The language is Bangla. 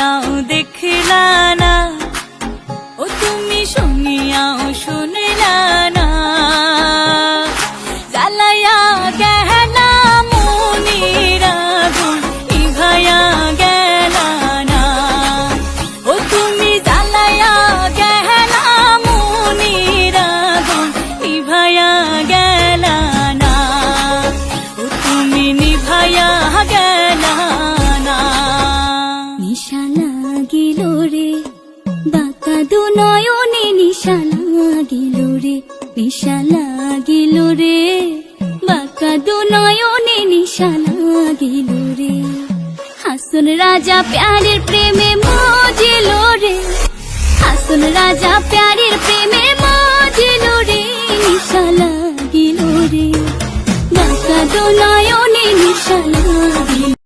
দেখিয়াও দেখলা না, ও তুমি শুনিয়াও শুনলা না। জ্বালাইয়া গেলা মনের আগুন নিভাইয়া গেলা না, ও তুমি জ্বালাইয়া গেলা মনের আগুন নিভাইয়া গেলা না, ও তুমি নিভাইয়া গেলা না। নিশা লাগিল রে বাঁকা দু নয়নে, নিশা লাগিল রে, নিশা লাগিল রে বাঁকা দু নয়নে, নিশা লাগিল রে। হাসন রাজা প্যারের প্রেমে মজিল রে, হাসন রাজা প্যার